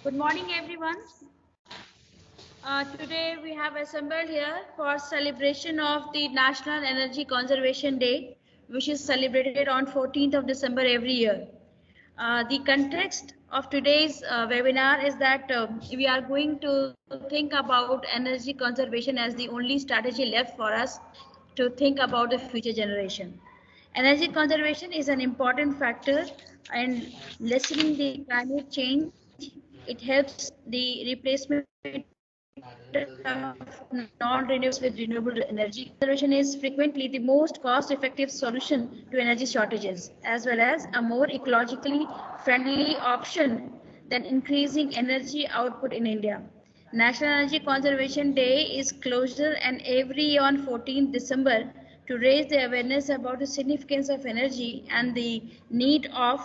Good morning, everyone. Today we have assembled here for celebration of the National Energy Conservation Day, which is celebrated on 14th of December every year. The context of today's webinar is that we are going to think about energy conservation as the only strategy left for us to think about the future generation. Energy conservation is an important factor in lessening the climate change. It helps the replacement of non-renewables with renewable energy. Conservation is frequently the most cost-effective solution to energy shortages, as well as a more ecologically friendly option than increasing energy output in India. National Energy Conservation Day is closer and every year on 14th December to raise the awareness about the significance of energy and the need of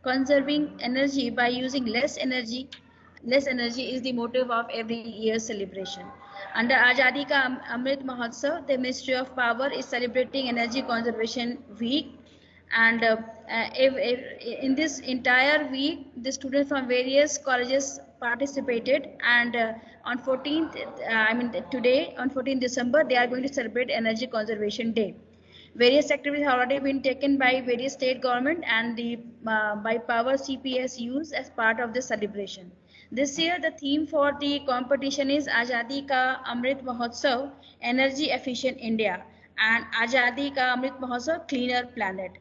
conserving energy by using less energy. Less energy is the motive of every year's celebration. Under Azadi Ka Amrit Mahotsav, the Ministry of Power is celebrating Energy Conservation Week. And in this entire week, the students from various colleges participated. And on 14th, today, on 14th December, they are going to celebrate Energy Conservation Day. Various activities have already been taken by various state government and the by Power CPSUs as part of the celebration. This year, the theme for the competition is Azadi Ka Amrit Mahotsav, Energy Efficient India, and Azadi Ka Amrit Mahotsav, Cleaner Planet.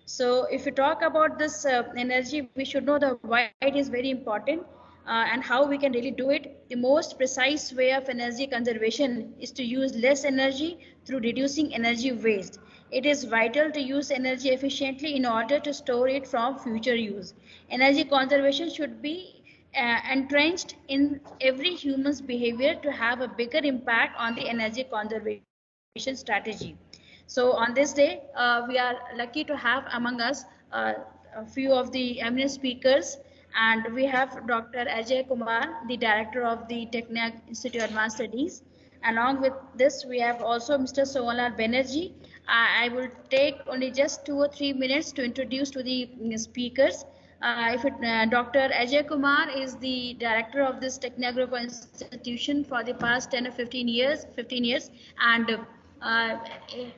So, if you talk about this energy, we should know the why it is very important and how we can really do it. The most precise way of energy conservation is to use less energy through reducing energy waste. It is vital to use energy efficiently in order to store it from future use. Energy conservation should be entrenched in every human's behavior to have a bigger impact on the energy conservation strategy. So on this day, we are lucky to have among us a few of the eminent speakers, and we have Dr. Ajay Kumar, the director of the Tecnia Institute of Advanced Studies. Along with this, we have also Mr. Sohanar Banerjee. I will take only just 2 or 3 minutes to introduce to the speakers. Dr. Ajay Kumar is the director of this Tecnia Group institution for the past 10 or 15 years, and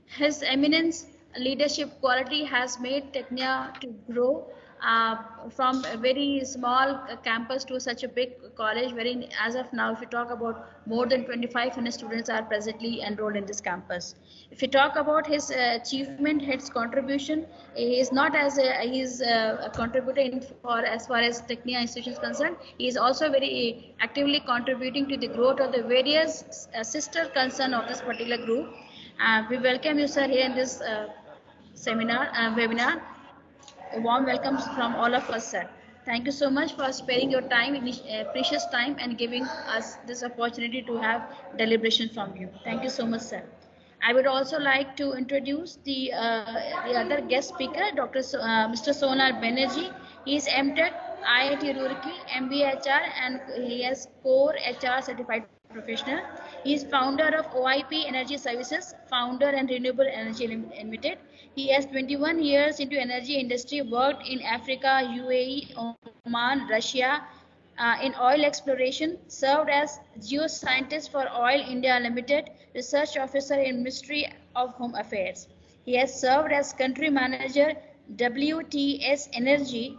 his eminence leadership quality has made Tecnia to grow from a very small campus to such a big college, wherein as of now, if you talk about more than 2,500 students are presently enrolled in this campus. If you talk about his achievement, his contribution, he is not as he is a contributor for as far as Tecnia institution is concerned. He is also very actively contributing to the growth of the various sister concern of this particular group. We welcome you, sir, here in this webinar. A warm welcome from all of us, sir. Thank you so much for sparing your time, precious time, and giving us this opportunity to have deliberation from you. Thank you so much, sir. I would also like to introduce the other guest speaker, Mr. Sonar Banerjee. He is MTech, IIT Roorkee, MBA HR, and he has core HR certified professional. He is founder of OIP Energy Services, founder and Renewable Energy Limited. He has 21 years into energy industry, worked in Africa, UAE, Oman, Russia, in oil exploration, served as geoscientist for Oil India Limited, research officer in Ministry of Home Affairs. He has served as country manager, WTS Energy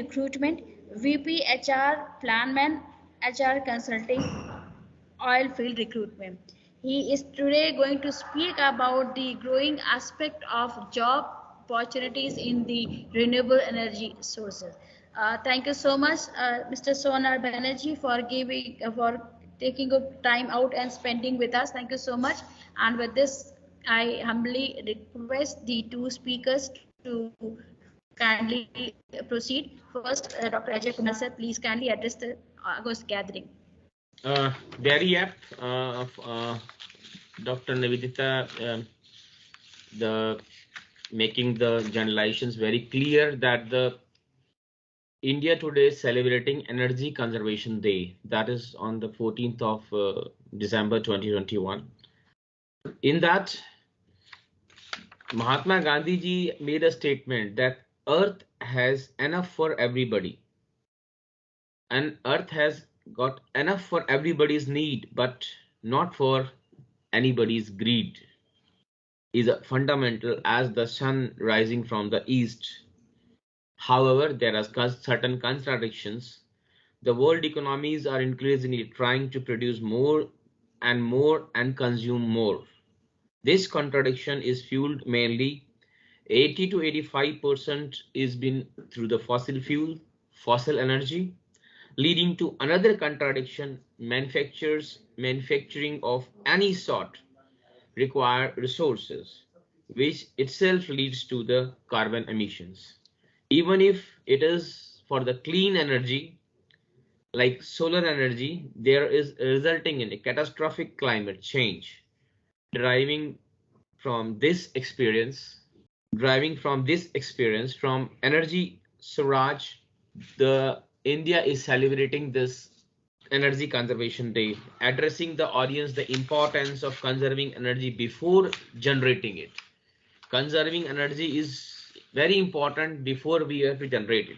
Recruitment, VP HR, Planman, HR Consulting, oil field recruitment. He is today going to speak about the growing aspect of job opportunities in the renewable energy sources. Thank you so much, Mr. Sonar Banerjee, for taking time out and spending with us. Thank you so much. And with this, I humbly request the two speakers to kindly proceed. First, Dr. Ajay Kumar sir, please kindly address the August gathering. Very apt of Dr. Nivedita, the making the generalizations very clear that the India today is celebrating Energy Conservation Day. That is on the 14th of December 2021. In that, Mahatma Gandhi ji made a statement that Earth has enough for everybody. and Earth has got enough for everybody's need, but not for anybody's greed, is fundamental as the sun rising from the east. However, there are certain contradictions. The world economies are increasingly trying to produce more and consume more. This contradiction is fueled mainly 80 to 85% is been through the fossil energy, leading to another contradiction. Manufacturing of any sort require resources, which itself leads to the carbon emissions. Even if it is for the clean energy, like solar energy, there is resulting in a catastrophic climate change. Deriving from this experience, from Energy Swaraj, the India is celebrating this Energy Conservation Day, addressing the audience the importance of conserving energy before generating it. Conserving energy is very important before we have to generate it.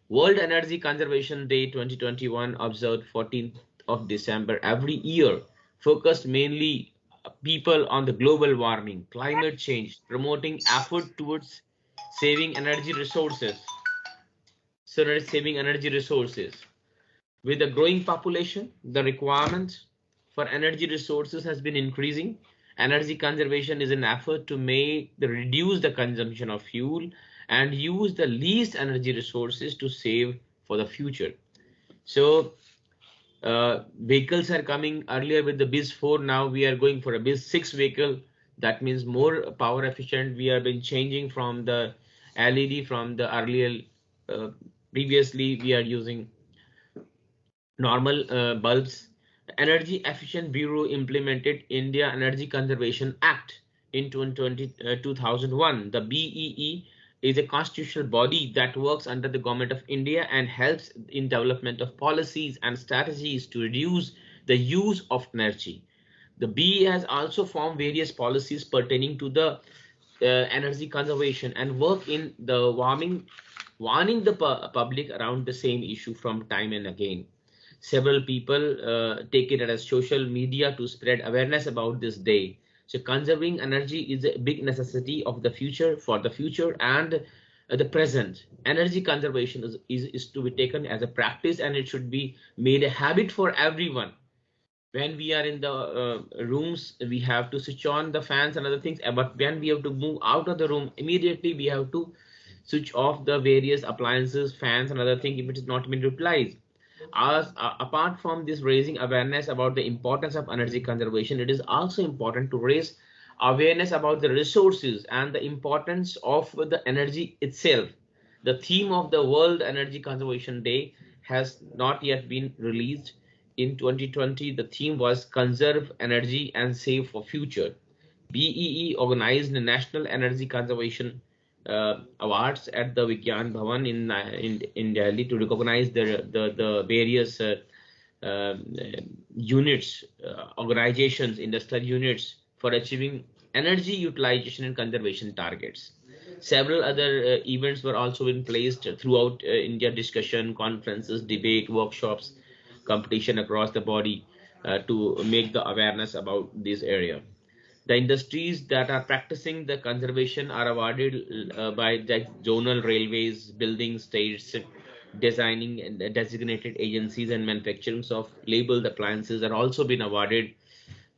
World Energy Conservation Day 2021, observed 14th of December every year, focused mainly people on the global warming, climate change, promoting effort towards saving energy resources. Saving energy resources. With the growing population, the requirement for energy resources has been increasing. Energy conservation is an effort to reduce the consumption of fuel and use the least energy resources to save for the future. So vehicles are coming earlier with the BIS 4. Now we are going for a BIS 6 vehicle. That means more power efficient. We have been changing from the LED from the earlier. Previously, we are using normal bulbs. Energy Efficient Bureau implemented India Energy Conservation Act in 2001. The BEE is a constitutional body that works under the government of India and helps in development of policies and strategies to reduce the use of energy. The BEE has also formed various policies pertaining to the energy conservation and work in the warning the public around the same issue from time and again. Several people take it as social media to spread awareness about this day. So conserving energy is a big necessity of the future, for the future and the present. Energy conservation is to be taken as a practice, and it should be made a habit for everyone. When we are in the rooms, we have to switch on the fans and other things, but when we have to move out of the room, immediately we have to switch off the various appliances, fans and other things if it is not been utilized. Apart from this raising awareness about the importance of energy conservation, it is also important to raise awareness about the resources and the importance of the energy itself. The theme of the World Energy Conservation Day has not yet been released. In 2020, the theme was Conserve Energy and Save for Future. BEE organized the National Energy Conservation awards at the Vigyan Bhavan in Delhi to recognize the various units, organizations, industrial units for achieving energy utilization and conservation targets. Several other events were also in place throughout India: discussion, conferences, debate, workshops, competition across the body to make the awareness about this area. The industries that are practicing the conservation are awarded by the zonal railways, building states, designing and designated agencies, and manufacturers of labeled appliances are also been awarded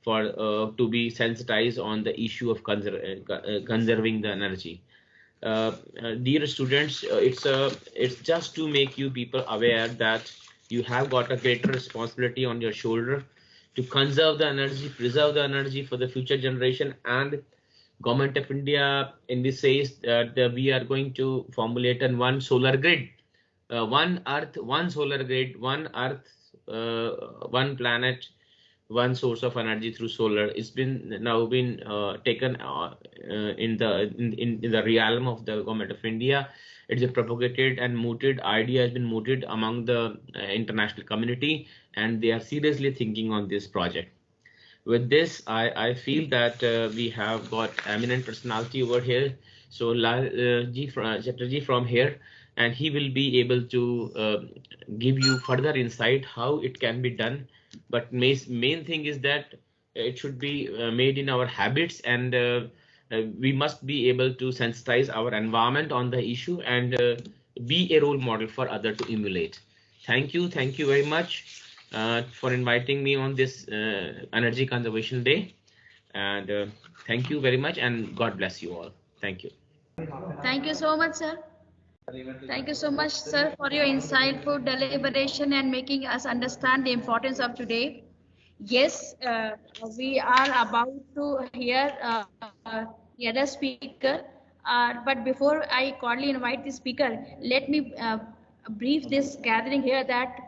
for to be sensitized on the issue of conserving the energy. Dear students, it's just to make you people aware that you have got a greater responsibility on your shoulder to conserve the energy, preserve the energy for the future generation. And Government of India in this says that we are going to formulate one solar grid, one earth, one solar grid, one earth, one planet, one source of energy through solar. It's been now been taken in the realm of the Government of India. It's a propagated and mooted idea, has been mooted among the international community, and they are seriously thinking on this project. With this, I feel that we have got eminent personality over here. So Chatterjee from here, and he will be able to give you further insight how it can be done. But main thing is that it should be made in our habits, and we must be able to sensitize our environment on the issue, and be a role model for others to emulate. Thank you very much for inviting me on this Energy Conservation Day, and thank you very much, and God bless you all. Thank you. Thank you so much, sir. Thank you so much, sir, for your insightful deliberation and making us understand the importance of today. Yes, we are about to hear the other speaker, but before I cordially invite the speaker, let me brief this gathering here that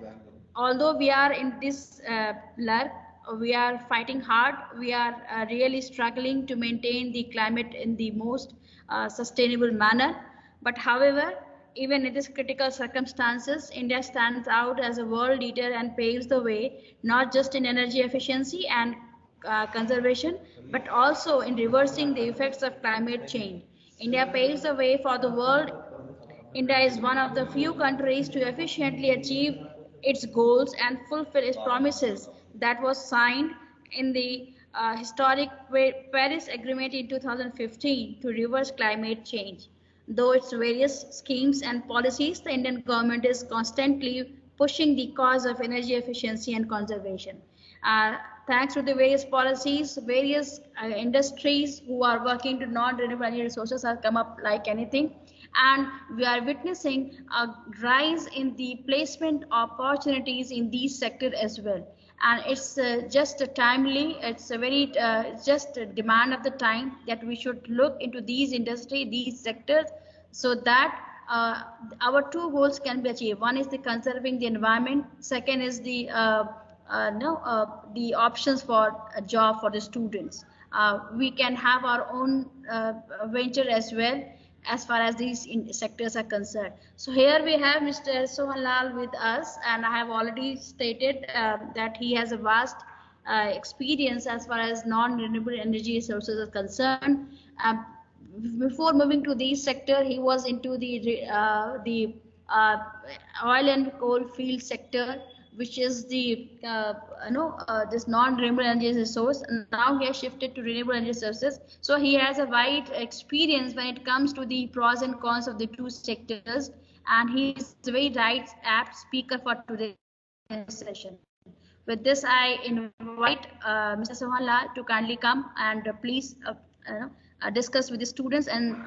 although we are in this lurk, we are fighting hard, we are really struggling to maintain the climate in the most sustainable manner. But however, even in these critical circumstances, India stands out as a world leader and paves the way, not just in energy efficiency and conservation, but also in reversing the effects of climate change. India paves the way for the world. India is one of the few countries to efficiently achieve its goals and fulfill its promises that was signed in the historic Paris Agreement in 2015 to reverse climate change. Though its various schemes and policies, the Indian government is constantly pushing the cause of energy efficiency and conservation. Uh, Thanks to the various policies, various industries who are working to non-renewable energy resources have come up like anything. And we are witnessing a rise in the placement opportunities in these sectors as well. And it's just a timely, it's a very, it's just a demand of the time that we should look into these industry, these sectors, so that our two goals can be achieved. One is the conserving the environment. Second is the the options for a job for the students. We can have our own venture as well as far as these sectors are concerned. So here we have Mr. Sohan Lal with us, and I have already stated that he has a vast experience as far as non-renewable energy sources are concerned. Before moving to this sector, he was into the oil and coal field sector, which is the this non-renewable energy resource. Now he has shifted to renewable energy sources. So he has a wide experience when it comes to the pros and cons of the two sectors, and he is a very right apt speaker for today's session. With this, I invite Mr. Sohan Lal to kindly come and please discuss with the students and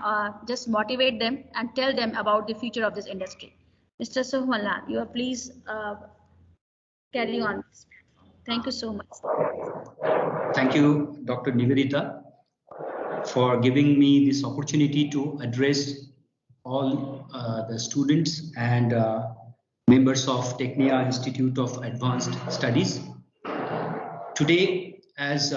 just motivate them and tell them about the future of this industry. Mr. Sohan Lal, you are please carry on. Thank you so much. Thank you, Dr. Nivedita, for giving me this opportunity to address all the students and members of Tecnia Institute of Advanced Studies. Today, as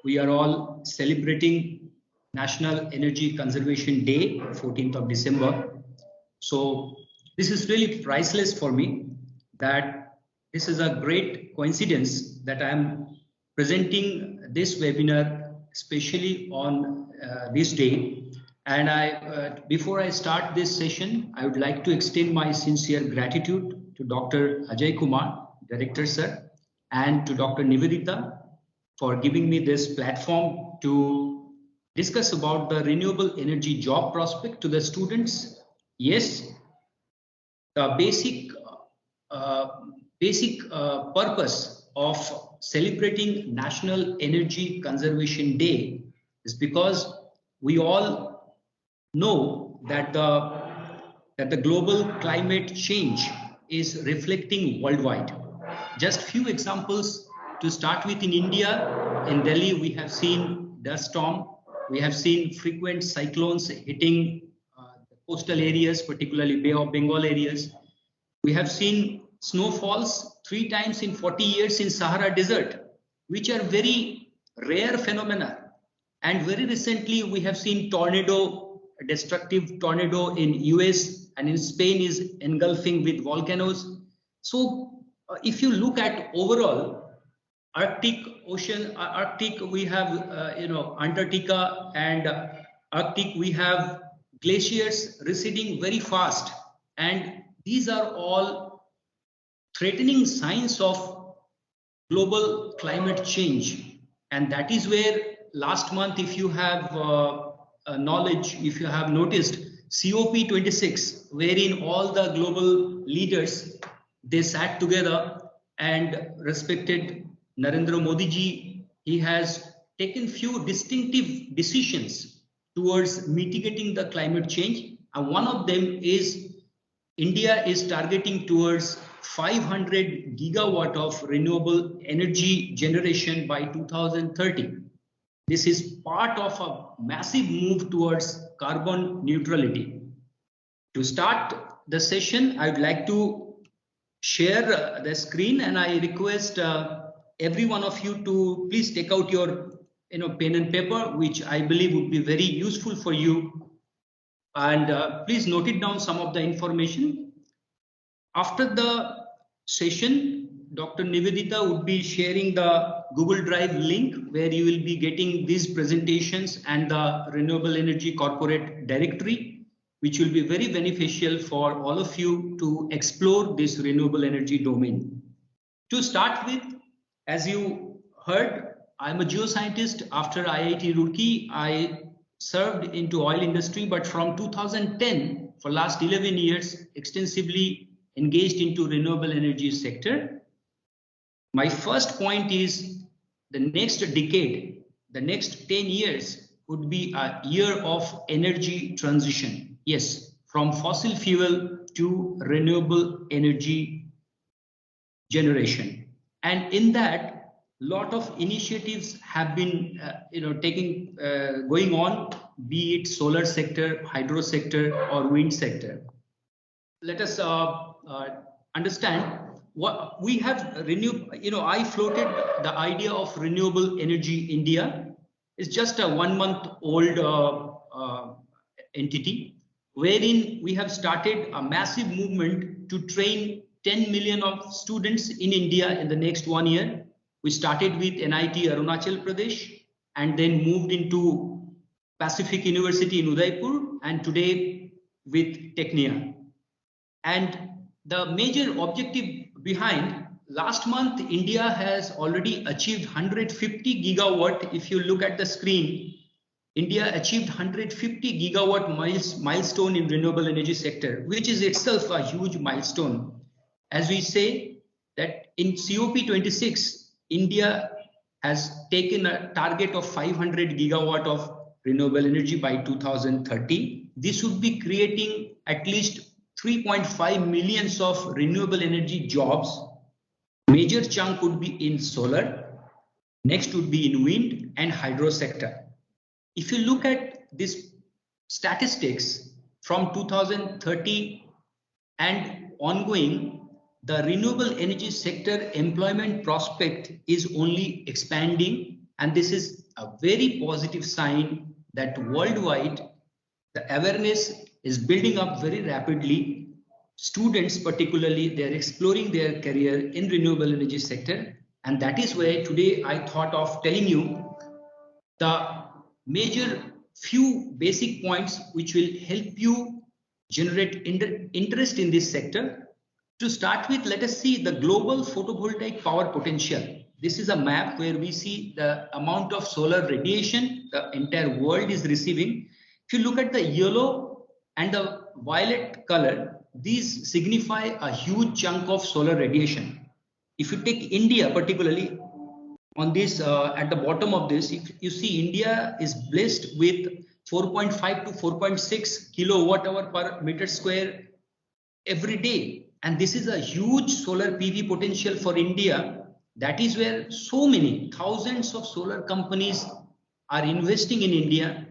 we are all celebrating National Energy Conservation Day, 14th of December. So this is really priceless for me, that this is a great coincidence that I am presenting this webinar, especially on this day. And before I start this session, I would like to extend my sincere gratitude to Dr. Ajay Kumar, Director Sir, and to Dr. Nivedita for giving me this platform to discuss about the renewable energy job prospect to the students. Yes, the basic purpose of celebrating National Energy Conservation Day is because we all know that the global climate change is reflecting worldwide. Just few examples to start with. In India, in Delhi, we have seen dust storm. We have seen frequent cyclones hitting the coastal areas, particularly Bay of Bengal areas. We have seen snowfalls 3 times in 40 years in Sahara Desert, which are very rare phenomena. And very recently, we have seen a destructive tornado in US, and in Spain is engulfing with volcanoes. So if you look at overall Arctic Ocean, we have Antarctica, and Arctic we have glaciers receding very fast, and these are all threatening signs of global climate change. And that is where last month, if you have knowledge, if you have noticed, COP26, wherein all the global leaders, they sat together and respected Narendra Modi ji. He has taken few distinctive decisions towards mitigating the climate change. And one of them is India is targeting towards 500 gigawatt of renewable energy generation by 2030. This is part of a massive move towards carbon neutrality. To start the session, I would like to share the screen, and I request every one of you to please take out your pen and paper, which I believe would be very useful for you. And please note it down some of the information. After the session, Dr. Nivedita would be sharing the Google Drive link where you will be getting these presentations and the Renewable Energy Corporate Directory, which will be very beneficial for all of you to explore this renewable energy domain. To start with, as you heard, I'm a geoscientist. After IIT Roorkee, I served into oil industry, but from 2010, for last 11 years, extensively engaged into renewable energy sector. My first point is the next decade, the next 10 years would be a year of energy transition. Yes, from fossil fuel to renewable energy generation. And in that, lot of initiatives have been going on, be it solar sector, hydro sector, or wind sector. Let us understand what we have renewed. I floated the idea of renewable energy India. It's just a 1 month old entity, wherein we have started a massive movement to train 10 million of students in India in the next 1 year. We started with NIT Arunachal Pradesh and then moved into Pacific University in Udaipur, and today with Tecnia. And the major objective behind, last month, India has already achieved 150 gigawatt. If you look at the screen, India achieved 150 gigawatt milestone in renewable energy sector, which is itself a huge milestone. As we say that in COP26, India has taken a target of 500 gigawatt of renewable energy by 2030. This would be creating at least 3.5 million of renewable energy jobs. Major chunk would be in solar, next would be in wind and hydro sector. If you look at this statistics from 2030 and ongoing, the renewable energy sector employment prospect is only expanding, and this is a very positive sign that worldwide the awareness is building up very rapidly. Students particularly, they are exploring their career in renewable energy sector, and that is where today I thought of telling you the major few basic points which will help you generate interest in this sector. To start with, let us see the global photovoltaic power potential. This is a map where we see the amount of solar radiation the entire world is receiving. If you look at the yellow and the violet color, these signify a huge chunk of solar radiation. If you take India particularly, on this at the bottom of this, if you see, India is blessed with 4.5 to 4.6 kilowatt hour per meter square every day. And this is a huge solar PV potential for India. That is where so many thousands of solar companies are investing in India.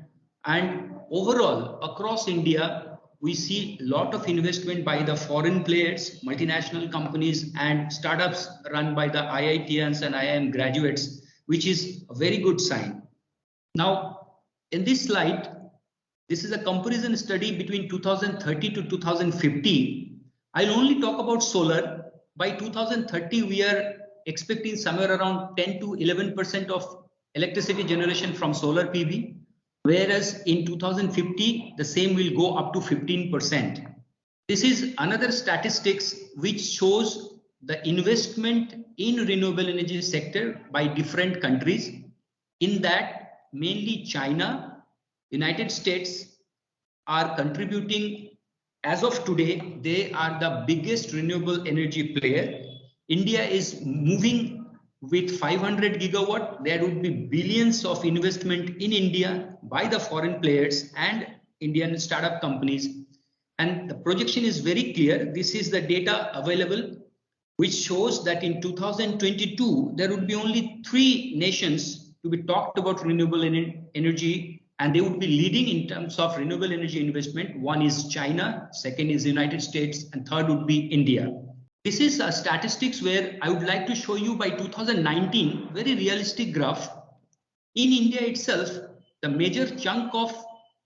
And overall, across India, we see a lot of investment by the foreign players, multinational companies, and startups run by the IITians and IIM graduates, which is a very good sign. Now, in this slide, this is a comparison study between 2030 to 2050. I'll only talk about solar. By 2030, we are expecting somewhere around 10 to 11% of electricity generation from solar PV. whereas in 2050, the same will go up to 15%. This is another statistics which shows the investment in renewable energy sector by different countries. In that, mainly China, United States are contributing. As of today, they are the biggest renewable energy player. India is moving with 500 gigawatt. There would be billions of investment in India by the foreign players and Indian startup companies. And the projection is very clear. This is the data available, which shows that in 2022, there would be only 3 nations to be talked about renewable energy, and they would be leading in terms of renewable energy investment. One is China, second is the United States, and third would be India. This is a statistics where I would like to show you by 2019, very realistic graph. In India itself, the major chunk of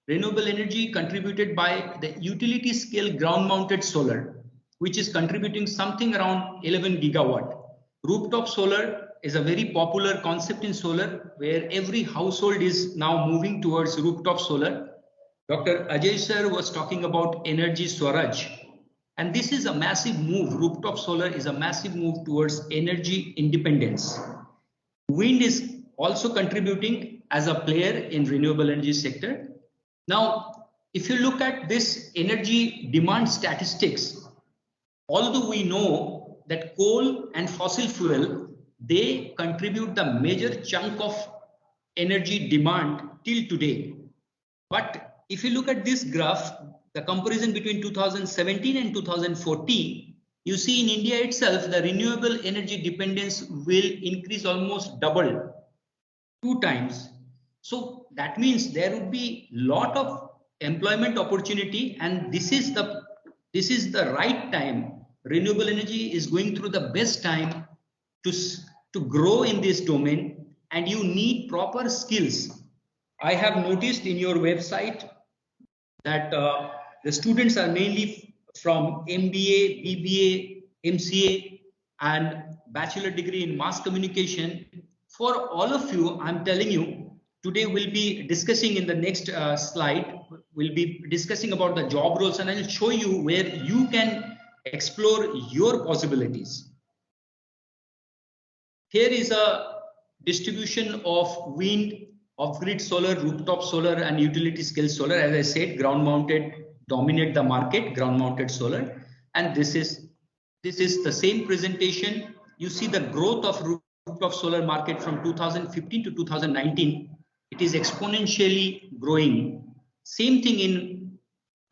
renewable energy contributed by the utility scale ground mounted solar, which is contributing something around 11 gigawatt. Rooftop solar is a very popular concept in solar, where every household is now moving towards rooftop solar. Dr. Ajay sir was talking about energy Swaraj. And this is a massive move. Rooftop solar is a massive move towards energy independence. Wind is also contributing as a player in renewable energy sector. Now, if you look at this energy demand statistics, although we know that coal and fossil fuel, they contribute the major chunk of energy demand till today. But if you look at this graph, the comparison between 2017 and 2040, you see in India itself, the renewable energy dependence will increase almost double, 2 times. So that means there would be a lot of employment opportunity, and this is the right time. Renewable energy is going through the best time to grow in this domain, and you need proper skills. I have noticed in your website that the students are mainly from MBA, BBA, MCA, and bachelor degree in mass communication. For all of you, I'm telling you, today we'll be discussing in the next slide, we'll be discussing about the job roles, and I'll show you where you can explore your possibilities. Here is a distribution of wind, off-grid solar, rooftop solar, and utility scale solar. As I said, ground mounted dominate the market, ground mounted solar. And this is the same presentation. You see the growth of rooftop solar market from 2015 to 2019. It is exponentially growing. Same thing in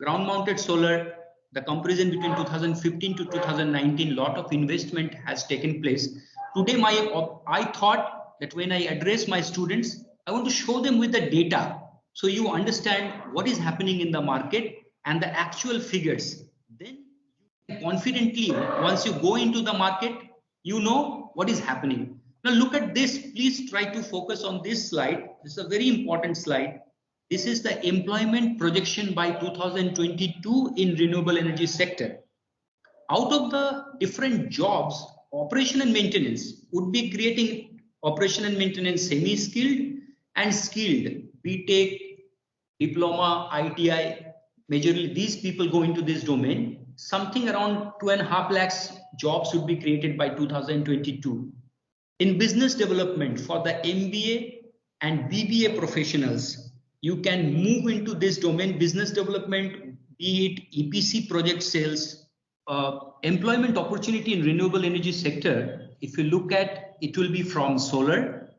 ground mounted solar. The comparison between 2015 to 2019, lot of investment has taken place. Today, I thought that when I address my students, I want to show them with the data, so you understand what is happening in the market and the actual figures. Then confidently, once you go into the market, you know what is happening. Now look at this. Please try to focus on this slide. This is a very important slide. This is the employment projection by 2022 in renewable energy sector. Out of the different jobs, operation and maintenance would be creating operation and maintenance semi-skilled and skilled, BTech, diploma, ITI. Majorly these people go into this domain. Something around 2.5 lakhs jobs would be created by 2022. In business development for the MBA and BBA professionals, you can move into this domain, business development, be it EPC project sales, employment opportunity in renewable energy sector. If you look at, it will be from solar,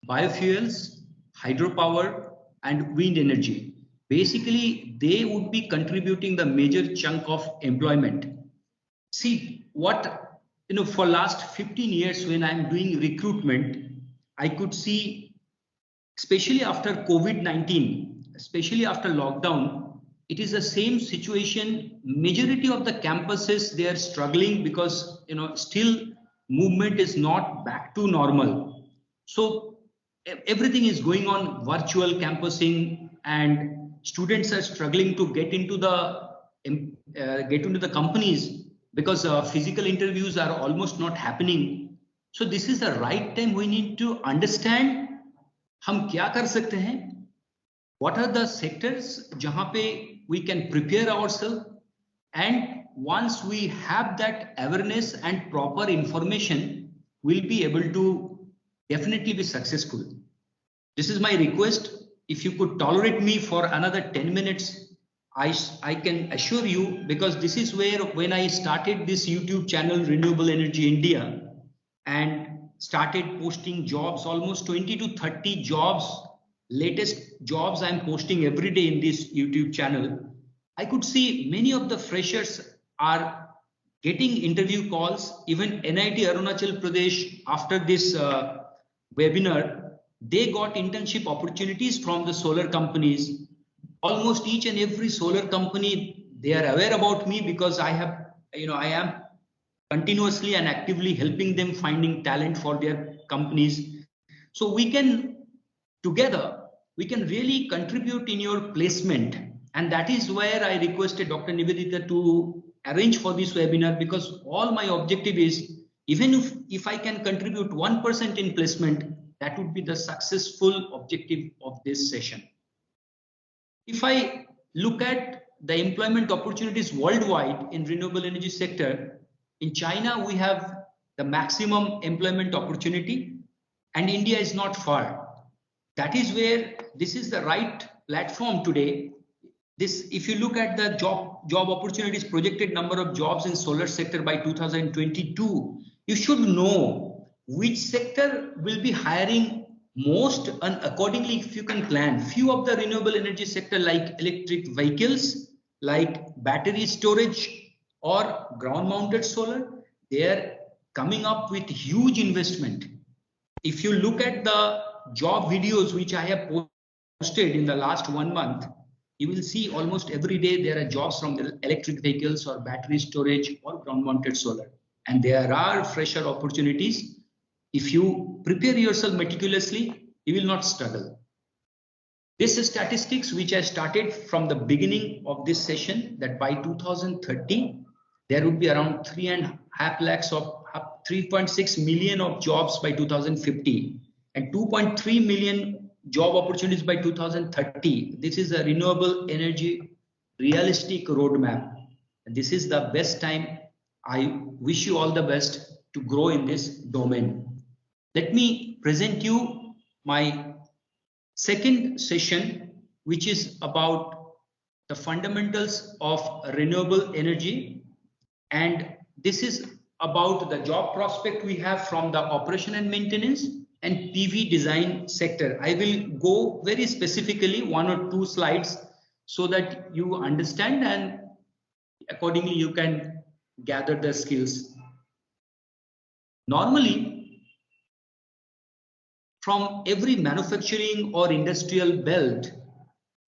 biofuels, hydropower, and wind energy. Basically, they would be contributing the major chunk of employment. See, what, for last 15 years when I'm doing recruitment, I could see, especially after COVID-19, especially after lockdown, it is the same situation. Majority of the campuses, they are struggling because, still movement is not back to normal. So everything is going on virtual campusing, and students are struggling to get into the companies because physical interviews are almost not happening. So this is the right time we need to understand हम क्या कर सकते हैं what are the sectors jahan pe we can prepare ourselves, and once we have that awareness and proper information, we'll be able to definitely be successful. This is my request. If you could tolerate me for another 10 minutes, I can assure you, because this is where when I started this YouTube channel Renewable Energy India and started posting jobs, almost 20 to 30 jobs, latest jobs I'm posting every day in this YouTube channel. I could see many of the freshers are getting interview calls. Even NIT Arunachal Pradesh, after this webinar, they got internship opportunities from the solar companies. Almost each and every solar company, they are aware about me because I am continuously and actively helping them finding talent for their companies. So we can together, we can really contribute in your placement. And that is where I requested Dr. Nivedita to arrange for this webinar, because all my objective is, even if I can contribute 1% in placement, that would be the successful objective of this session. If I look at the employment opportunities worldwide in renewable energy sector, in China, we have the maximum employment opportunity, and India is not far. That is where this is the right platform today. This, if you look at the job opportunities, projected number of jobs in solar sector by 2022, you should know which sector will be hiring most, and accordingly, if you can plan, few of the renewable energy sector like electric vehicles, like battery storage or ground mounted solar, they are coming up with huge investment. If you look at the job videos which I have posted in the last 1 month, you will see almost every day there are jobs from the electric vehicles or battery storage or ground mounted solar. And there are fresher opportunities. If you prepare yourself meticulously, you will not struggle. This is statistics which I started from the beginning of this session, that by 2030, there would be around 3.6 million of jobs by 2050 and 2.3 million job opportunities by 2030. This is a renewable energy realistic roadmap. And this is the best time. I wish you all the best to grow in this domain. Let me present you my second session, which is about the fundamentals of renewable energy. And this is about the job prospect we have from the operation and maintenance and PV design sector. I will go very specifically 1 or 2 slides so that you understand, and accordingly you can gather the skills. Normally, from every manufacturing or industrial belt,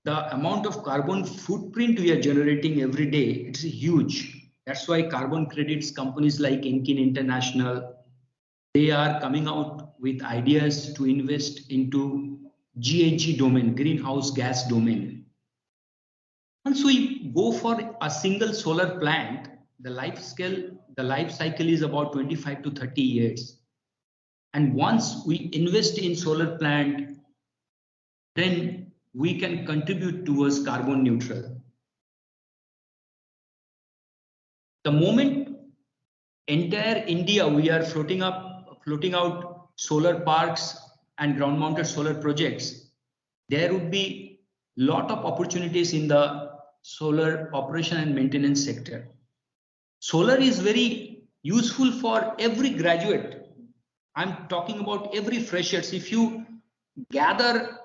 the amount of carbon footprint we are generating every day, it's huge. That's why carbon credits companies like Enkin International, they are coming out with ideas to invest into GHG domain, greenhouse gas domain. Once we go for a single solar plant, the life cycle is about 25 to 30 years. And once we invest in solar plant, then we can contribute towards carbon neutral. The moment entire India we are floating out solar parks and ground mounted solar projects, there would be a lot of opportunities in the solar operation and maintenance sector. Solar is very useful for every graduate. I'm talking about every freshers. If you gather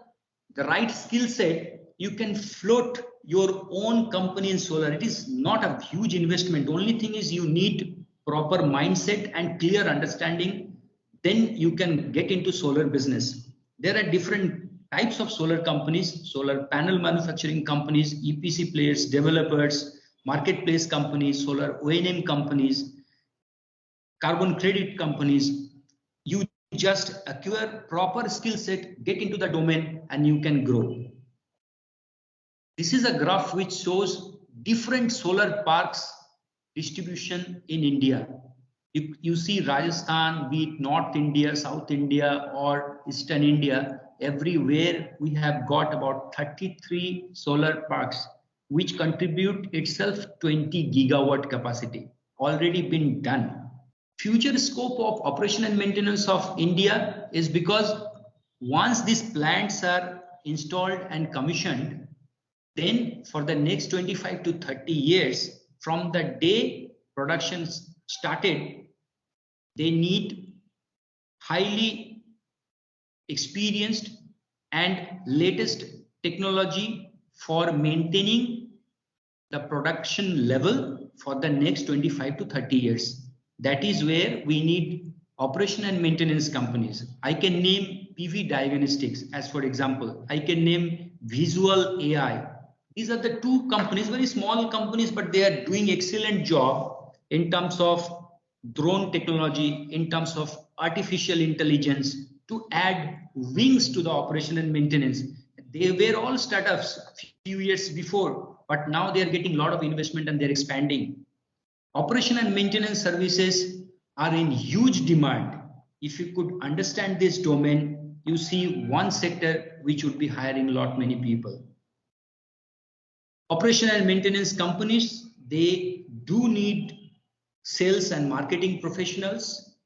the right skill set, you can float your own company in solar. It is not a huge investment. The only thing is you need proper mindset and clear understanding. Then you can get into solar business. There are different types of solar companies, solar panel manufacturing companies, EPC players, developers, marketplace companies, solar O&M companies, carbon credit companies. You just acquire proper skill set, get into the domain, and you can grow. This is a graph which shows different solar parks distribution in India. You see Rajasthan, be it North India, South India, or Eastern India, everywhere we have got about 33 solar parks, which contribute itself 20 gigawatt capacity, already been done. Future scope of operation and maintenance of India is because once these plants are installed and commissioned, then for the next 25 to 30 years, from the day production started, they need highly experienced and latest technology for maintaining the production level for the next 25 to 30 years. That is where we need operation and maintenance companies. I can name PV Diagnostics as for example. I can name Visual AI. These are the two companies, very small companies, but they are doing excellent job in terms of drone technology, in terms of artificial intelligence to add wings to the operation and maintenance. They were all startups few years before, but now they are getting a lot of investment and they're expanding. Operation and maintenance services are in huge demand. If you could understand this domain, you see one sector which would be hiring a lot many people. Operation and maintenance companies, they do need sales and marketing professionals,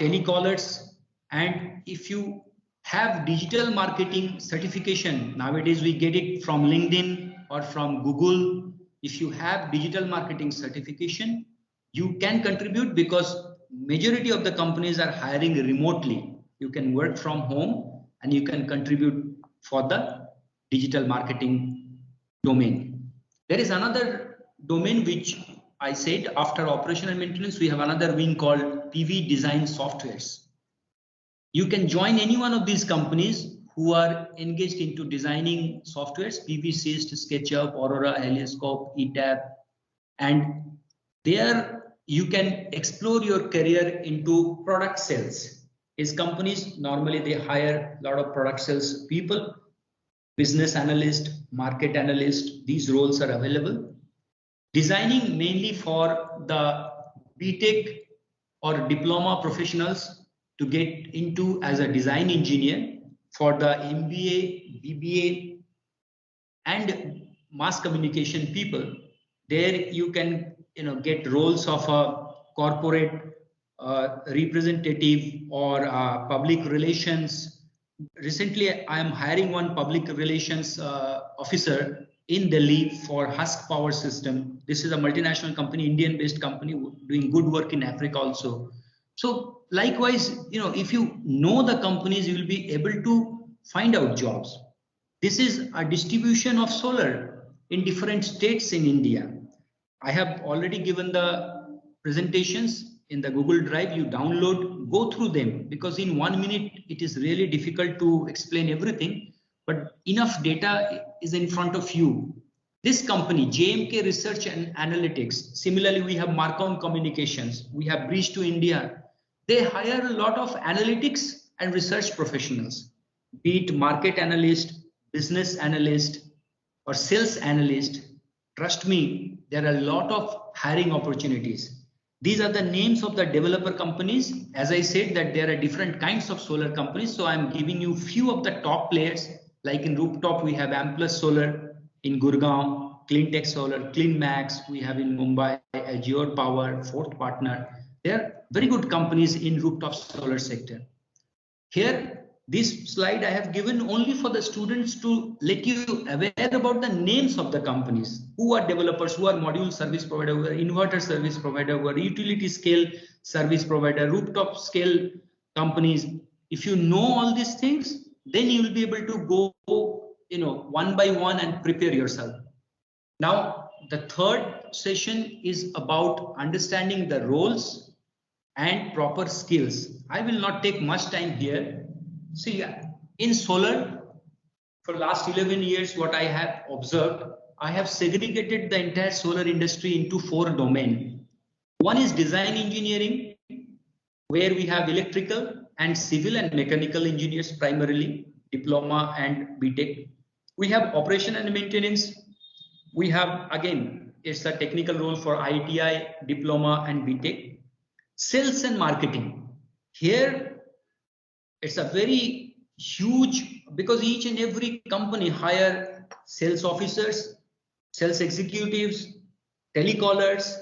telecallers, and if you have digital marketing certification, nowadays we get it from LinkedIn or from Google. If you have digital marketing certification, you can contribute because majority of the companies are hiring remotely. You can work from home and you can contribute for the digital marketing domain. There is another domain which I said after operation and maintenance, we have another wing called PV design softwares. You can join any one of these companies who are engaged into designing softwares, PV Syst, SketchUp, Aurora, Helioscope, ETAP, and there you can explore your career into product sales. These companies, normally they hire a lot of product sales people, business analyst, market analyst, these roles are available. Designing mainly for the BTech or diploma professionals to get into as a design engineer. For the MBA, BBA and mass communication people, there you can get roles of a corporate representative or public relations. Recently, I am hiring one public relations officer in Delhi for Husk Power System. This is a multinational company, Indian-based company, doing good work in Africa also. So likewise, if you know the companies, you will be able to find out jobs. This is a distribution of solar in different states in India. I have already given the presentations in the Google Drive. You download, go through them, because in 1 minute, it is really difficult to explain everything, but enough data is in front of you. This company, JMK Research and Analytics, similarly, we have Marcom Communications, we have Bridge to India. They hire a lot of analytics and research professionals, be it market analyst, business analyst, or sales analyst. Trust me, there are a lot of hiring opportunities. These are the names of the developer companies. As I said that there are different kinds of solar companies. So I'm giving you few of the top players. Like in rooftop, we have Amplus Solar in Gurgaon, Cleantech Solar, CleanMax, we have in Mumbai, Azure Power, Fourth Partner. They are very good companies in rooftop solar sector. Here, this slide I have given only for the students to let you aware about the names of the companies, who are developers, who are module service provider, who are inverter service provider, who are utility scale service provider, rooftop scale companies. If you know all these things, then you will be able to go, one by one and prepare yourself. Now, the third session is about understanding the roles and proper skills. I will not take much time here. See, in solar, for last 11 years, what I have observed, I have segregated the entire solar industry into 4 domains. One is design engineering, where we have electrical and civil and mechanical engineers primarily, diploma and BTech. We have operation and maintenance. We have, again, it's a technical role for ITI, diploma and BTech. Sales and marketing. Here, it's a very huge, because each and every company hire sales officers, sales executives, telecallers,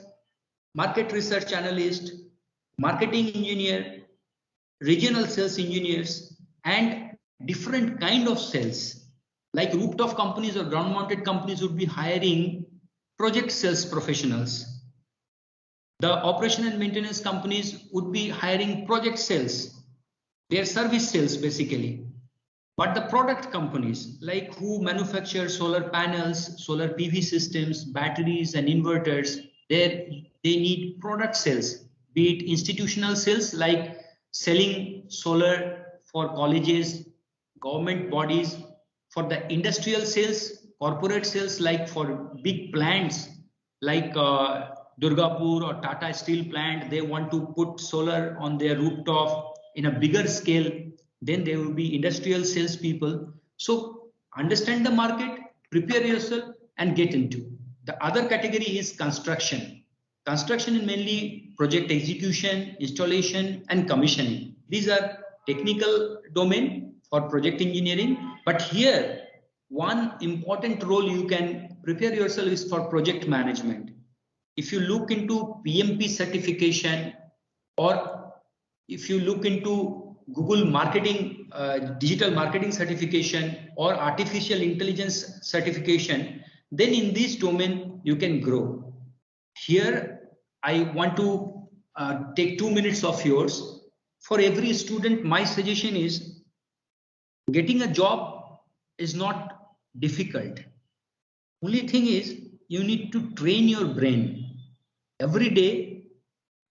market research analyst, marketing engineer, regional sales engineers, and different kind of sales. Like rooftop companies or ground mounted companies would be hiring project sales professionals. The operation and maintenance companies would be hiring project sales, their service sales basically. But the product companies, like who manufacture solar panels, solar PV systems, batteries and inverters, they need product sales, be it institutional sales like selling solar for colleges, government bodies, for the industrial sales, corporate sales like for big plants like Durgapur or Tata Steel plant, they want to put solar on their rooftop in a bigger scale. Then there will be industrial salespeople. So understand the market, prepare yourself and get into. The other category is construction. Construction is mainly project execution, installation and commissioning. These are technical domain for project engineering. But here, one important role you can prepare yourself is for project management. If you look into PMP certification, or if you look into Google marketing, digital marketing certification or artificial intelligence certification, then in this domain you can grow. Here I want to take 2 minutes of yours. For every student, my suggestion is getting a job is not difficult. Only thing is you need to train your brain. Every day,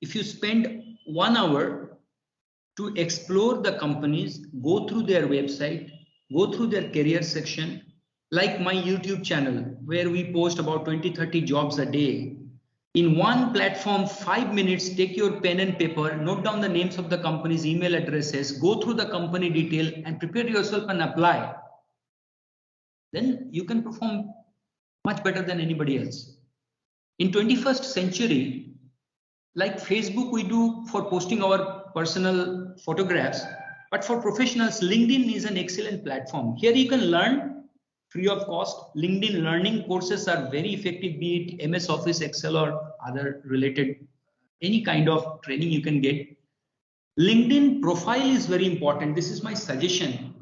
if you spend 1 hour to explore the companies, go through their website, go through their career section, like my YouTube channel, where we post about 20-30 jobs a day. In one platform, 5 minutes, take your pen and paper, note down the names of the companies, email addresses, go through the company detail and prepare yourself and apply. Then you can perform much better than anybody else. In 21st century, like Facebook, we do for posting our personal photographs, but for professionals, LinkedIn is an excellent platform. Here you can learn free of cost. LinkedIn learning courses are very effective, be it MS Office, Excel or other related, any kind of training you can get. LinkedIn profile is very important. This is my suggestion.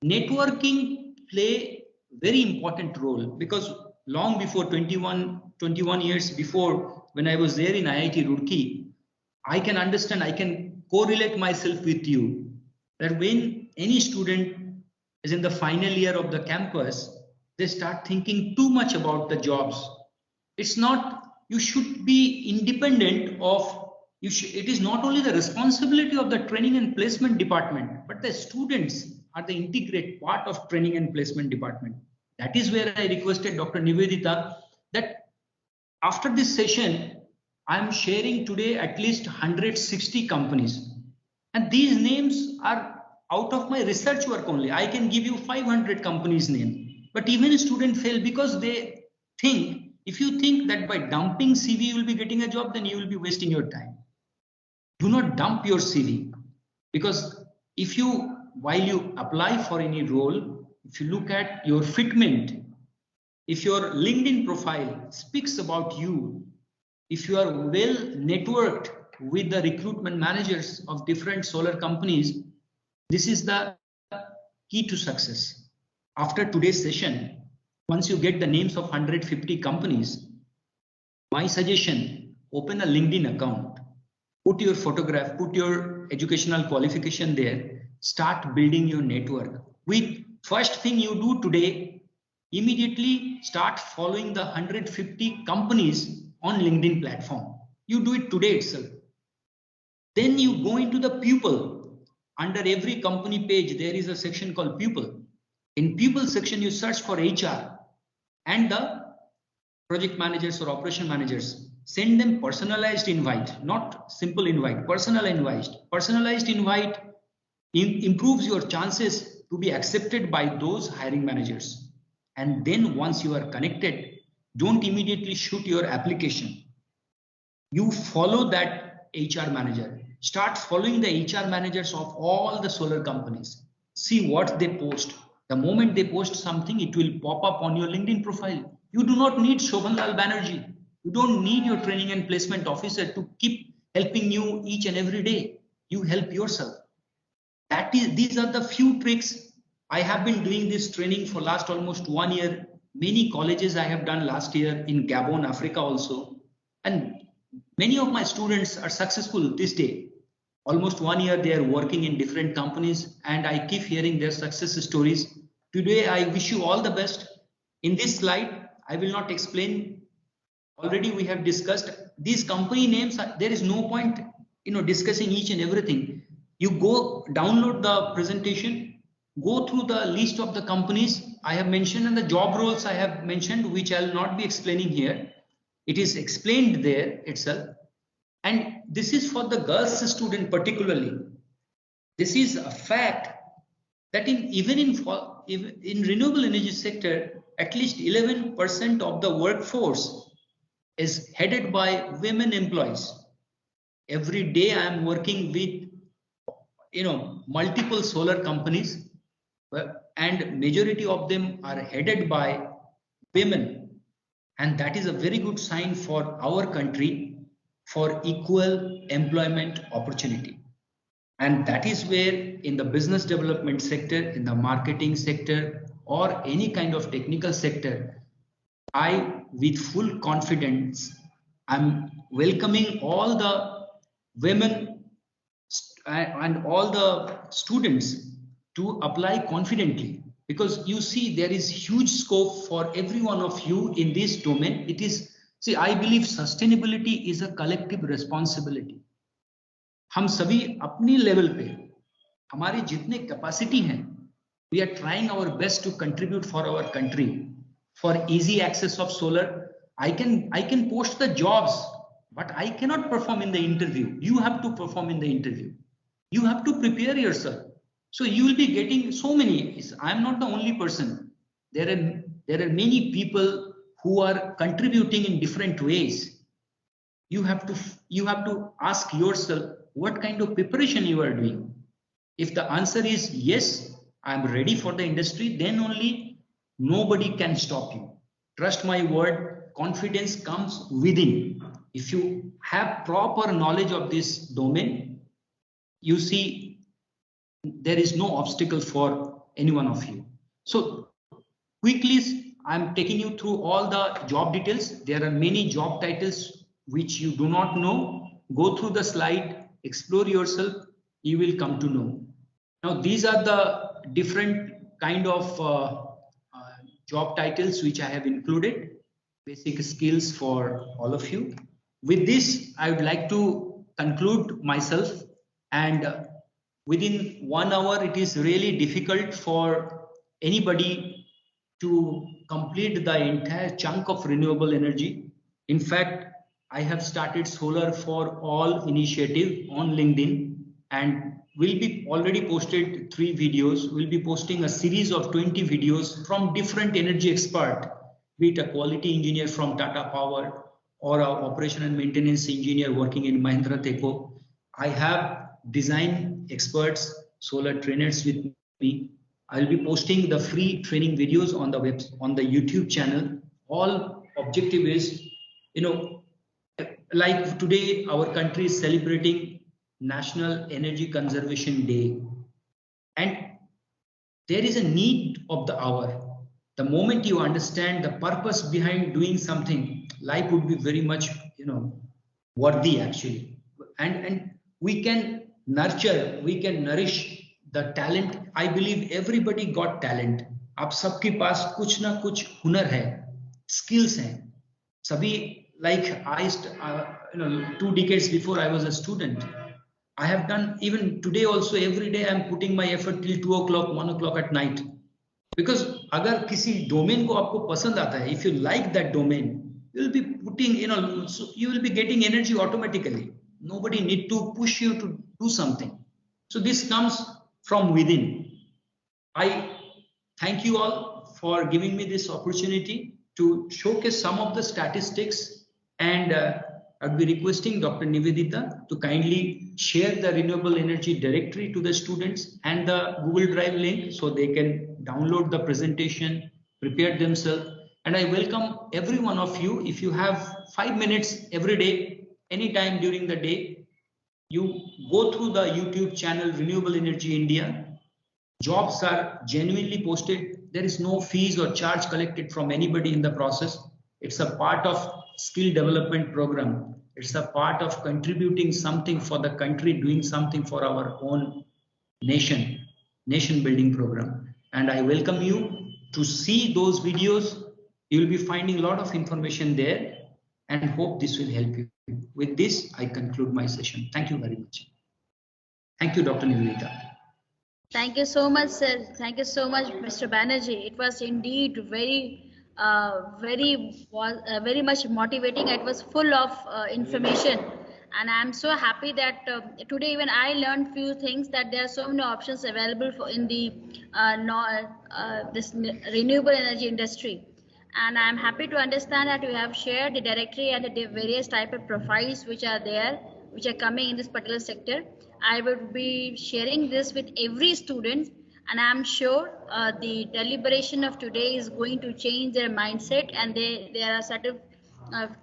Networking play very important role, because long before 21 years before, when I was there in IIT Roorkee, I can understand, I can correlate myself with you, that when any student is in the final year of the campus, they start thinking too much about the jobs. It's not, you should be independent of, it is not only the responsibility of the training and placement department, but the students are the integrate part of training and placement department. That is where I requested Dr. Nivedita that after this session, I'm sharing today at least 160 companies. And these names are out of my research work only. I can give you 500 companies' name. But even a student fail because they think, if you think that by dumping CV you will be getting a job, then you will be wasting your time. Do not dump your CV, because if you, while you apply for any role, if you look at your fitment, if your LinkedIn profile speaks about you, if you are well networked with the recruitment managers of different solar companies, this is the key to success. After today's session, once you get the names of 150 companies, my suggestion, open a LinkedIn account, put your photograph, put your educational qualification there, start building your network. With first thing you do today, immediately start following the 150 companies on LinkedIn platform. You do it today itself. Then you go into the people. Under every company page, there is a section called people. In people section, you search for HR and the project managers or operation managers. Send them personalized invite, not simple invite, personal invite. Personalized invite improves your chances to be accepted by those hiring managers. And then once you are connected, don't immediately shoot your application. You follow that HR manager. Start following the HR managers of all the solar companies. See what they post. The moment they post something, it will pop up on your LinkedIn profile. You do not need Shobhanlal Banerjee. You don't need your training and placement officer to keep helping you each and every day. You help yourself. These are the few tricks. I have been doing this training for last almost 1 year. Many colleges I have done last year in Gabon, Africa also. And many of my students are successful this day. Almost 1 year they are working in different companies and I keep hearing their success stories. Today I wish you all the best. In this slide, I will not explain. Already we have discussed these company names. There is no point, discussing each and everything. You go download the presentation, go through the list of the companies I have mentioned and the job roles I have mentioned, which I will not be explaining here. It is explained there itself. And this is for the girls student particularly. This is a fact that even in renewable energy sector, at least 11% of the workforce is headed by women employees. Every day I am working with multiple solar companies, and majority of them are headed by women, and that is a very good sign for our country for equal employment opportunity. And that is where in the business development sector, in the marketing sector, or any kind of technical sector, I with full confidence I'm welcoming all the women and all the students to apply confidently, because you see there is huge scope for every one of you in this domain. It is, see, I believe sustainability is a collective responsibility. हम सभी अपनी level पे हमारी जितने capacity हैं, we are trying our best to contribute for our country. For easy access of solar, I can post the jobs, but I cannot perform in the interview. You have to perform in the interview. You have to prepare yourself. So you will be getting so many. I am not the only person. There are many people who are contributing in different ways. You have to ask yourself what kind of preparation you are doing. If the answer is yes, I am ready for the industry, then only nobody can stop you. Trust my word, confidence comes within. If you have proper knowledge of this domain, you see there is no obstacle for any one of you. So quickly, I'm taking you through all the job details. There are many job titles which you do not know. Go through the slide, explore yourself, you will come to know. Now, these are the different kind of job titles which I have included, basic skills for all of you. With this, I would like to conclude myself, and within 1 hour, it is really difficult for anybody to complete the entire chunk of renewable energy. In fact, I have started Solar for All initiative on LinkedIn, and will be already posted 3 videos. We'll be posting a series of 20 videos from different energy expert, be it a quality engineer from Tata Power or an operation and maintenance engineer working in Mahindra Teco. I have design experts, solar trainers with me. I'll be posting the free training videos on the YouTube channel. All objective is, like today our country is celebrating National Energy Conservation Day, and there is a need of the hour. The moment you understand the purpose behind doing something, life would be very much worthy actually, and we can nurture, we can nourish the talent. I believe everybody got talent. आप सबके पास कुछ ना कुछ हुनर है, skills हैं. सभी, like I 2 decades before I was a student, I have done, even today also, every day I am putting my effort till 2 o'clock, 1 o'clock at night. Because अगर किसी domain को आपको पसंद आता है, if you like that domain, you will be putting, so you will be getting energy automatically. Nobody need to push you to do something. So this comes from within. I thank you all for giving me this opportunity to showcase some of the statistics and I'd be requesting Dr. Nivedita to kindly share the renewable energy directory to the students and the Google Drive link so they can download the presentation, prepare themselves. And I welcome every one of you. If you have 5 minutes every day, anytime during the day, you go through the YouTube channel Renewable Energy India. Jobs are genuinely posted. There is no fees or charge collected from anybody in the process. It's a part of skill development program. It's a part of contributing something for the country, doing something for our own nation building program. And I welcome you to see those videos. You will be finding a lot of information there and hope this will help you. With this, I conclude my session. Thank you very much. Thank you, Dr. Nivedita. Thank you so much, sir. Thank you so much, Mr. Banerjee. It was indeed very much motivating. It was full of information, and I'm so happy that today even I learned few things, that there are so many options available for in the this renewable energy industry. And I'm happy to understand that you have shared the directory and the various type of profiles which are there, which are coming in this particular sector. I will be sharing this with every student, and I'm sure the deliberation of today is going to change their mindset, and there are certain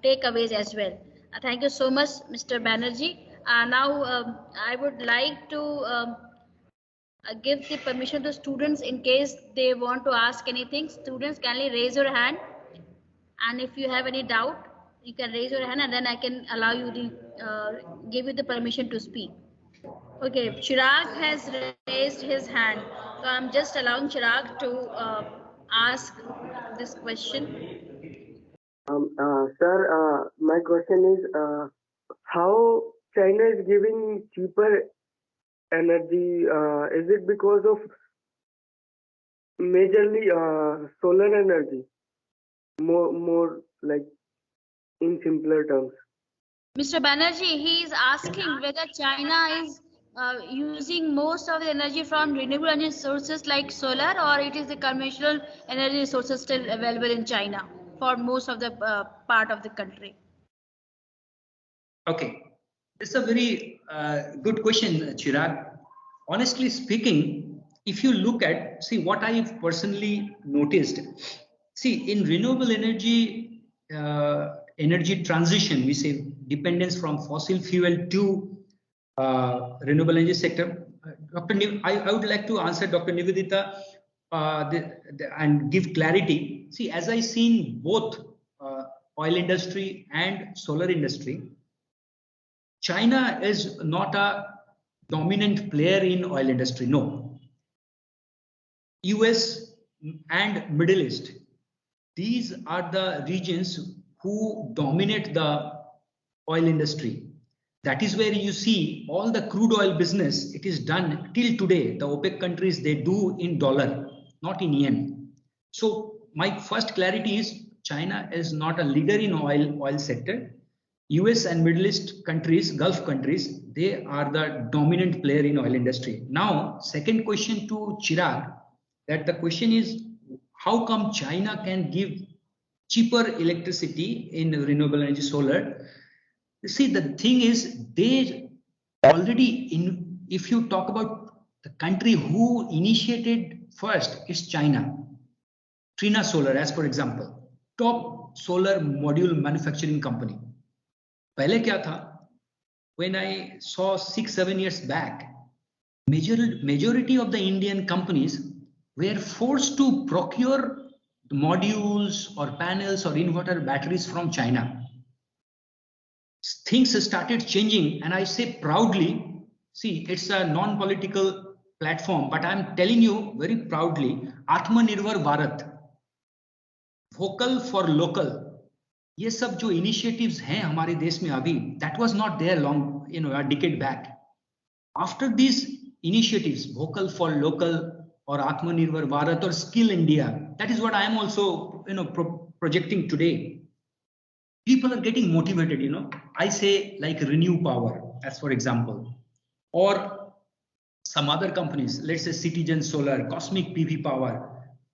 takeaways as well. Thank you so much, Mr. Banerjee. Now I would like to give the permission to students in case they want to ask anything. Students, kindly raise your hand, and if you have any doubt, you can raise your hand, and then I can allow you give you the permission to speak. Okay, Chirag has raised his hand, so I'm just allowing Chirag to ask this question. Sir, my question is how China is giving cheaper energy? Is it because of majorly solar energy? More like in simpler terms. Mr. Banerjee, he is asking whether China is using most of the energy from renewable energy sources like solar, or it is the conventional energy sources still available in China for most of the part of the country. Okay, it's a very good question, Chirag. Honestly speaking, if you look at, see what I've personally noticed, see in renewable energy, energy transition, we say dependence from fossil fuel to renewable energy sector. I would like to answer Dr. Nivedita and give clarity. See, as I seen both oil industry and solar industry, China is not a dominant player in oil industry, no. US and Middle East, these are the regions who dominate the oil industry. That is where you see all the crude oil business, it is done till today. The OPEC countries, they do in dollar, not in yen. So my first clarity is China is not a leader in oil sector. US and Middle East countries, Gulf countries, they are the dominant player in oil industry. Now, second question to Chirag, that the question is, how come China can give cheaper electricity in renewable energy solar? See, the thing is, they already, if you talk about the country who initiated first, is China. Trina Solar, as for example, top solar module manufacturing company. पहले क्या था? When I saw 6-7 years back, majority of the Indian companies were forced to procure modules or panels or inverter batteries from China. Things started changing, and I say proudly, see, it's a non-political platform, but I'm telling you very proudly, Atmanirbhar Bharat, vocal for local, ये सब जो initiatives हैं हमारे देश में अभी, that was not there long, a decade back. After these initiatives, vocal for local or Atmanirbhar Bharat or Skill India, that is what I am also, projecting today. People are getting motivated, I say like Renew Power, as for example, or some other companies, let's say Citizen Solar, Cosmic PV Power,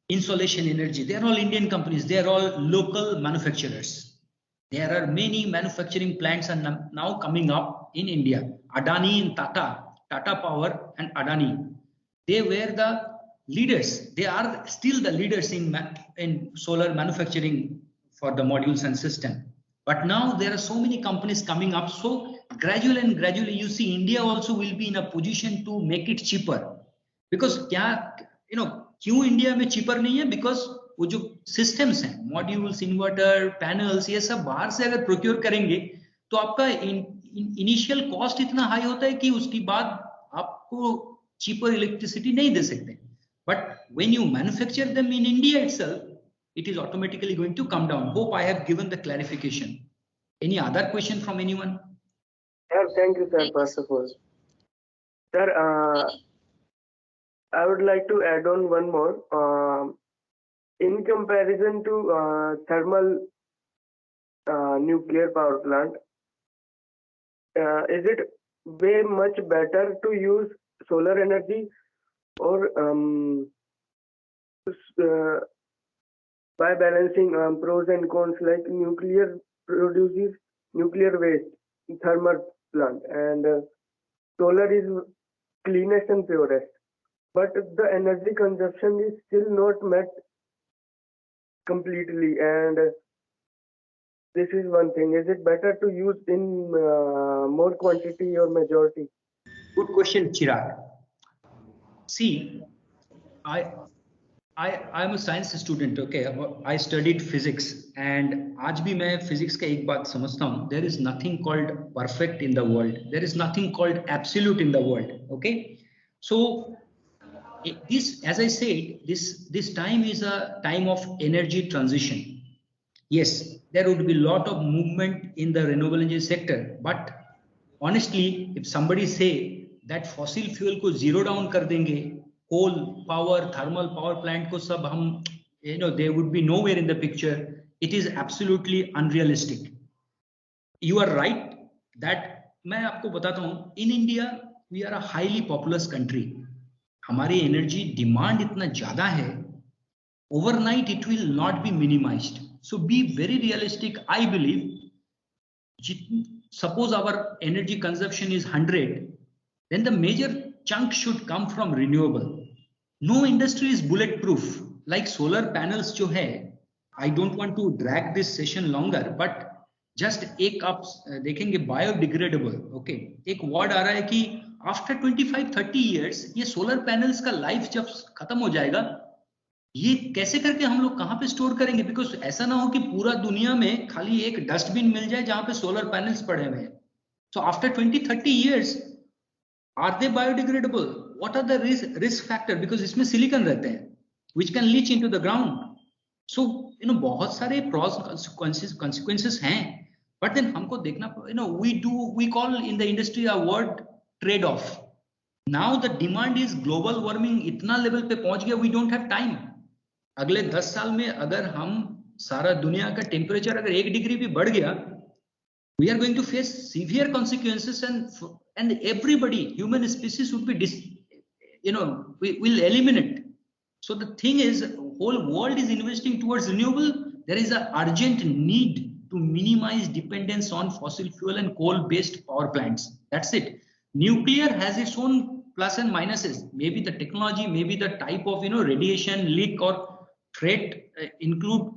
Insolation Energy, they're all Indian companies, they're all local manufacturers. There are many manufacturing plants are now coming up in India. Adani and Tata Power and Adani, they were the leaders. They are still the leaders in solar manufacturing for the modules and system. But now there are so many companies coming up. So gradually, you see India also will be in a position to make it cheaper. Because क्यों India में cheaper नहीं है? Because वो जो systems हैं, modules, inverter, panels, ये सब बाहर से अगर procure करेंगे, तो आपका initial cost इतना high होता है कि उसके बाद आपको cheaper electricity नहीं दे सकते. But when you manufacture them in India itself, it is automatically going to come down. Hope I have given the clarification. Any other question from anyone? Sir, thank you, sir, first of all. Sir, I would like to add on one more. In comparison to thermal nuclear power plant, is it way much better to use solar energy, or by balancing pros and cons, like nuclear produces nuclear waste, thermal plant, and solar is cleanest and purest, but the energy consumption is still not met completely, and this is one thing. Is it better to use in more quantity or majority? Good question, Chirag. See, I'm a science student, okay? I studied physics, and आज भी मैं physics का एक बात समझता हूँ. There is nothing called perfect in the world. There is nothing called absolute in the world, okay? So this, as I said, this time is a time of energy transition. Yes, there would be a lot of movement in the renewable energy sector, but honestly, if somebody say that fossil fuel को zero down कर देंगे, coal power, thermal power plant को सब हम, they would be nowhere in the picture. It is absolutely unrealistic. You are right that मैं आपको बताता हूँ, in India we are a highly populous country. हमारी एनर्जी डिमांड इतना ज्यादा है, overnight it will not be minimized. So be very realistic. I believe, suppose our energy consumption is 100, then the major chunk should come from renewable. No industry is bulletproof. Like solar panels जो है, I don't want to drag this session longer, but just एक आप देखेंगे biodegradable, okay? एक word आ रहा है कि after 25-30 years ये solar panels का life जब खत्म हो जाएगा, ये कैसे करके हम लोग कहाँ पे स्टोर करेंगे? बिकॉज ऐसा ना हो कि पूरा दुनिया में खाली एक डस्टबिन मिल जाए जहां पे सोलर पैनल्स पड़े हुए हैं. So after 20-30 years are they biodegradable? What are the risk factor? Because इसमें सिलिकॉन रहते हैं which can leach into the ground. So बहुत सारे प्रॉस कॉन्सिक्वेंसेस हैं, बट देन हमको देखना, we call in the industry a word trade off. Now the demand is global warming इतना level पे पहुंच गया, वी डोंट हैव टाइम. अगले 10 साल में अगर हम सारा दुनिया का टेम्परेचर अगर 1 डिग्री भी बढ़ गया, we are going to face severe consequences, and everybody, human species would be will eliminate. So the thing is, whole world is investing towards renewable. There is an urgent need to minimize dependence on fossil fuel and coal based power plants. That's it. Nuclear has its own plus and minuses. Maybe the technology, maybe the type of radiation leak or threat include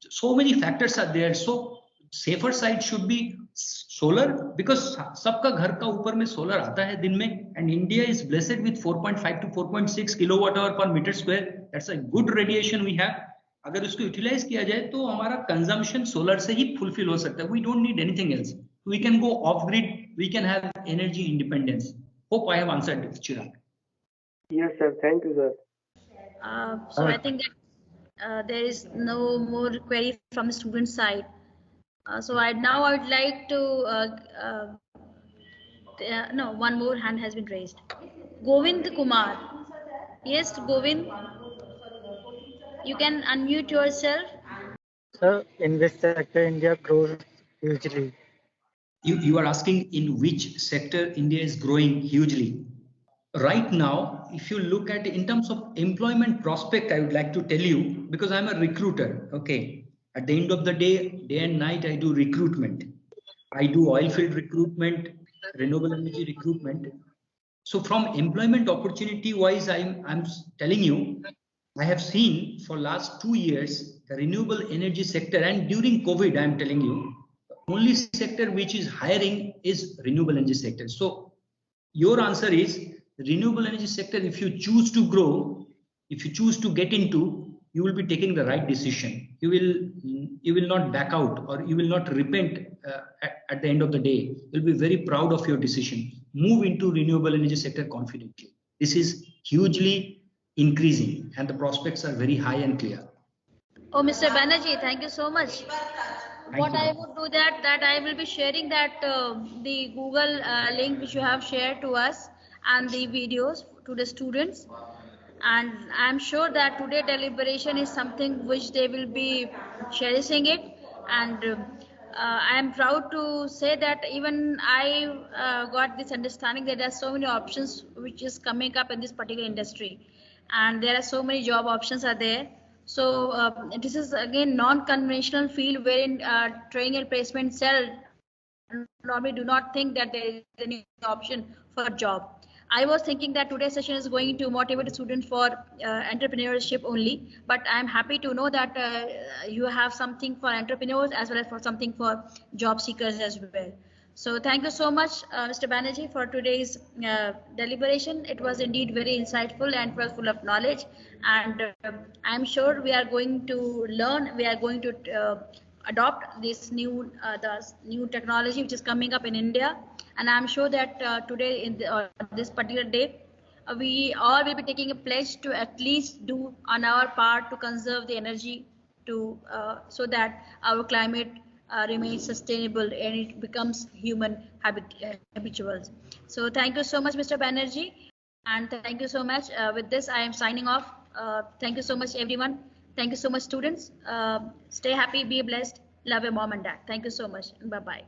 so many factors are there. So safer side should be solar, because सबका घर का ऊपर में solar आता है दिन में, and India is blessed with 4.5 to 4.6 kilowatt hour per meter square. That's a good radiation we have. अगर उसको यूटिलाइज किया जाए तो हमारा कंजम्पशन सोलर से ही फुलफिल हो सकता है. We don't need anything else. We can go off grid, we can have energy independence. Hope I have answered, Chirag. Yes, sir. Thank you, sir. So I think that there is no more query from the student side. So I would like to no, one more hand has been raised. Govind Kumar. Yes, Govind, you can unmute yourself. Sir, in which sector India grows hugely? You are asking in which sector India is growing hugely? Right now, if you look at in terms of employment prospect, I would like to tell you, because I'm a recruiter, okay, At the end of the day and night, I do recruitment. I do oil field recruitment, renewable energy recruitment. So from employment opportunity wise, I'm telling you, I have seen for last 2 years the renewable energy sector, and during COVID, I'm telling you, the only sector which is hiring is renewable energy sector. So your answer is renewable energy sector. If you choose to grow, if you choose to get into, you will be taking the right decision. You will not back out, or you will not repent at the end of the day. You'll be very proud of your decision. Move into renewable energy sector confidently. This is hugely increasing, and the prospects are very high and clear. Oh, Mr. Banerjee, thank you so much. What you. I would do that I will be sharing that the Google link which you have shared to us and the videos to the students, and I'm sure that today deliberation is something which they will be cherishing it, and I am proud to say that even I got this understanding that there are so many options which is coming up in this particular industry, and there are so many job options are there. So this is again non-conventional field wherein training and placement cell normally do not think that there is any option for job. I was thinking that today's session is going to motivate students for entrepreneurship only, but I'm happy to know that you have something for entrepreneurs as well as for something for job seekers as well. So thank you so much, Mr. Banerjee, for today's deliberation. It was indeed very insightful and was full of knowledge. And I'm sure we are going to learn, we are going to adopt this new the new technology which is coming up in India. And I'm sure that today in this particular day, we all will be taking a pledge to at least do on our part to conserve the energy to so that our climate remains sustainable and it becomes human habitual. So thank you so much, Mr. Banerjee, and thank you so much. With this, I am signing off. Thank you so much, everyone. Thank you so much, students. Stay happy, be blessed, love your mom and dad. Thank you so much. Bye-bye.